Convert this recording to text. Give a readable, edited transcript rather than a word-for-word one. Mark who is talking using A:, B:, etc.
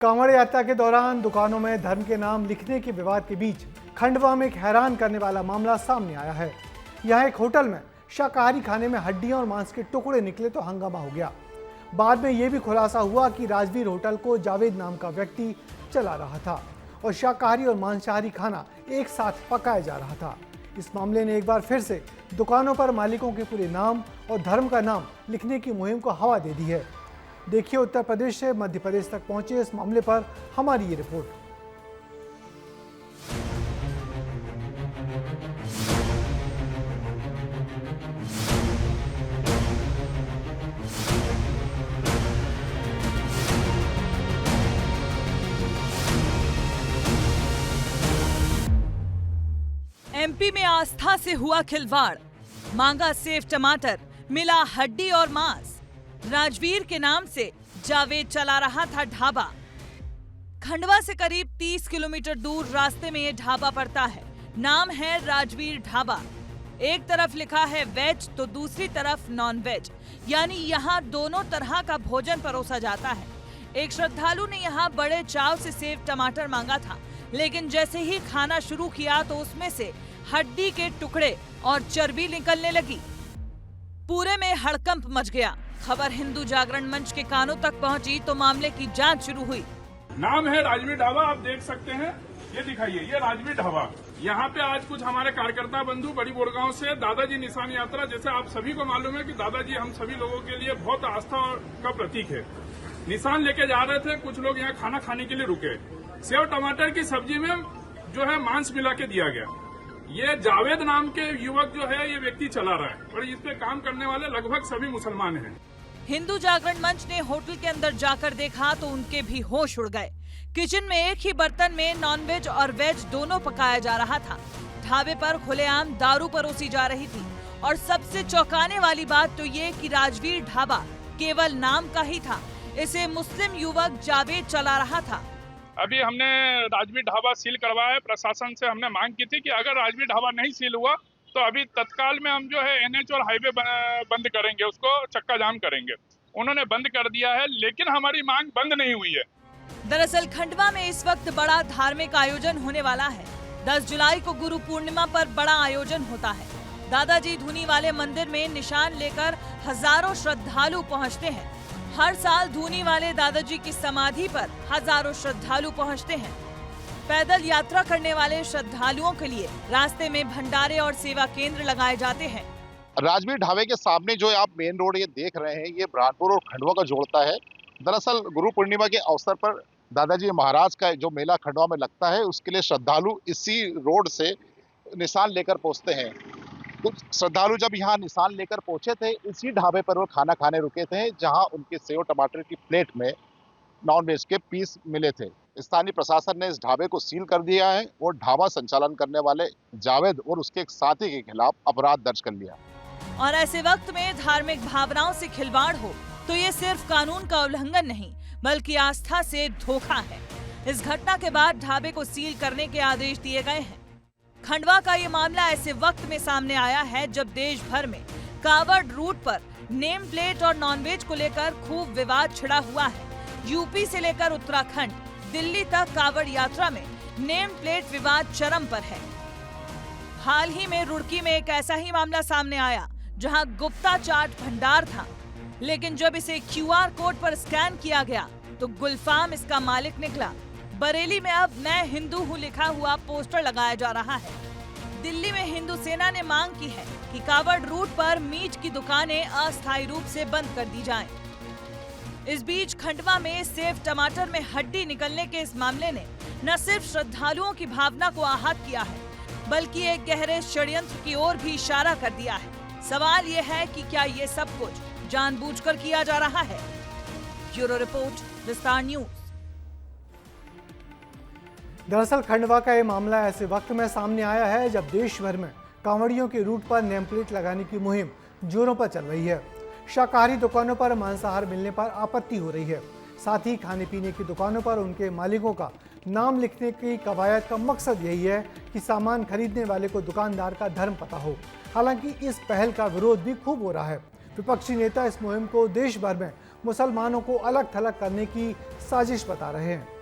A: कांवड़ यात्रा के दौरान दुकानों में धर्म के नाम लिखने के विवाद के बीच खंडवा में एक हैरान करने वाला मामला सामने आया है। यहाँ एक होटल में शाकाहारी खाने में हड्डियां और मांस के टुकड़े निकले तो हंगामा हो गया। बाद में यह भी खुलासा हुआ कि राजवीर होटल को जावेद नाम का व्यक्ति चला रहा था और शाकाहारी और मांसाहारी खाना एक साथ पकाया जा रहा था। इस मामले ने एक बार फिर से दुकानों पर मालिकों के पूरे नाम और धर्म का नाम लिखने की मुहिम को हवा दे दी है। देखिए, उत्तर प्रदेश से मध्य प्रदेश तक पहुंचे इस मामले पर हमारी ये रिपोर्ट।
B: एमपी में आस्था से हुआ खिलवाड़, मांगा सेव टमाटर, मिला हड्डी और मांस। राजवीर के नाम से जावेद चला रहा था ढाबा। खंडवा से करीब 30 किलोमीटर दूर रास्ते में ये ढाबा पड़ता है। नाम है राजवीर ढाबा। एक तरफ लिखा है वेज तो दूसरी तरफ नॉन वेज, यानी यहाँ दोनों तरह का भोजन परोसा जाता है। एक श्रद्धालु ने यहाँ बड़े चाव से सेव टमाटर मांगा था, लेकिन जैसे ही खाना शुरू किया तो उसमें से हड्डी के टुकड़े और चर्बी निकलने लगी। पूरे में हड़कंप मच गया। खबर हिंदू जागरण मंच के कानों तक पहुंची तो मामले की जांच शुरू हुई।
C: नाम है राजवीर ढाबा, आप देख सकते हैं, ये दिखाइए, ये राजवीर ढाबा। यहाँ पे आज कुछ हमारे कार्यकर्ता बंधु बड़ी बोड़गांव से दादाजी निशान यात्रा, जैसे आप सभी को मालूम है कि दादाजी हम सभी लोगों के लिए बहुत आस्था का प्रतीक है, निशान लेके जा रहे थे। कुछ लोग यहाँ खाना खाने के लिए रुके। सेव टमाटर की सब्जी में जो है मांस मिला के दिया गया। ये जावेद नाम के युवक जो है ये व्यक्ति चला रहा है और इस पे काम करने वाले लगभग सभी मुसलमान हैं।
B: हिंदू जागरण मंच ने होटल के अंदर जाकर देखा तो उनके भी होश उड़ गए। किचन में एक ही बर्तन में नॉनवेज और वेज दोनों पकाया जा रहा था। ढाबे पर खुलेआम दारू परोसी जा रही थी और सबसे चौंकाने वाली बात तो ये कि राजवीर ढाबा केवल नाम का ही था। इसे मुस्लिम युवक जावेद चला रहा था।
C: अभी हमने राजवीर ढाबा सील करवाया है। प्रशासन से हमने मांग की थी कि अगर राजवीर ढाबा नहीं सील हुआ तो अभी तत्काल में हम जो है एनएच और हाईवे बंद करेंगे, उसको चक्का जाम करेंगे। उन्होंने बंद कर दिया है, लेकिन हमारी मांग बंद नहीं हुई है।
B: दरअसल खंडवा में इस वक्त बड़ा धार्मिक आयोजन होने वाला है। 10 जुलाई को गुरु पूर्णिमा पर बड़ा आयोजन होता है। दादाजी धूनी वाले मंदिर में निशान लेकर हजारों श्रद्धालु पहुँचते हैं। हर साल धूनी वाले दादाजी की समाधि पर हजारों श्रद्धालु पहुँचते हैं। पैदल यात्रा करने वाले श्रद्धालुओं के लिए रास्ते में भंडारे और सेवा केंद्र लगाए जाते हैं।
D: राजवीर ढाबे के सामने जो आप मेन रोड ये देख रहे हैं, ये बुरहानपुर और खंडवा को जोड़ता है। दरअसल गुरु पूर्णिमा के अवसर पर दादाजी महाराज का जो मेला खंडवा में लगता है, उसके लिए श्रद्धालु इसी रोड से निशान लेकर पहुंचते हैं। कुछ श्रद्धालु जब यहाँ निशान लेकर पहुंचे थे, इसी ढाबे पर वो खाना खाने रुके थे, जहाँ उनके सेव टमाटर की प्लेट में नॉनवेज के पीस मिले थे। स्थानीय प्रशासन ने इस ढाबे को सील कर दिया है और ढाबा संचालन करने वाले जावेद और उसके एक साथी के खिलाफ अपराध दर्ज कर लिया।
B: और ऐसे वक्त में धार्मिक भावनाओं से खिलवाड़ हो तो ये सिर्फ कानून का उल्लंघन नहीं, बल्कि आस्था से धोखा है। इस घटना के बाद ढाबे को सील करने के आदेश दिए गए हैं। खंडवा का ये मामला ऐसे वक्त में सामने आया है जब देश भर में कांवड़ रूट पर नेम प्लेट और नॉनवेज को लेकर खूब विवाद छिड़ा हुआ है। यूपी से लेकर उत्तराखंड, दिल्ली तक कांवड़ यात्रा में नेम प्लेट विवाद चरम पर है। हाल ही में रुड़की में एक ऐसा ही मामला सामने आया, जहां गुप्ता चाट भंडार था, लेकिन जब इसे क्यूआर कोड पर स्कैन किया गया तो गुलफाम इसका मालिक निकला। बरेली में अब मैं हिंदू हूँ लिखा हुआ पोस्टर लगाया जा रहा है। दिल्ली में हिंदू सेना ने मांग की है कि कांवड़ रूट पर मीट की दुकानें अस्थायी रूप से बंद कर दी जाएं। इस बीच खंडवा में सेव टमाटर में हड्डी निकलने के इस मामले ने न सिर्फ श्रद्धालुओं की भावना को आहत किया है, बल्कि एक गहरे षड्यंत्र की ओर भी इशारा कर दिया है। सवाल ये है कि क्या ये सब कुछ जानबूझकर किया जा रहा है? ब्यूरो रिपोर्ट, विस्तार न्यूज।
A: दरअसल खंडवा का ये मामला ऐसे वक्त में सामने आया है जब देश भर में कांवड़ियों के रूट पर नेम प्लेट लगाने की मुहिम जोरों पर चल रही है। शाकाहारी दुकानों पर मांसाहार मिलने पर आपत्ति हो रही है। साथ ही खाने पीने की दुकानों पर उनके मालिकों का नाम लिखने की कवायद का मकसद यही है कि सामान खरीदने वाले को दुकानदार का धर्म पता हो। हालांकि इस पहल का विरोध भी खूब हो रहा है। विपक्षी नेता इस मुहिम को देश भर में मुसलमानों को अलग थलग करने की साजिश बता रहे हैं।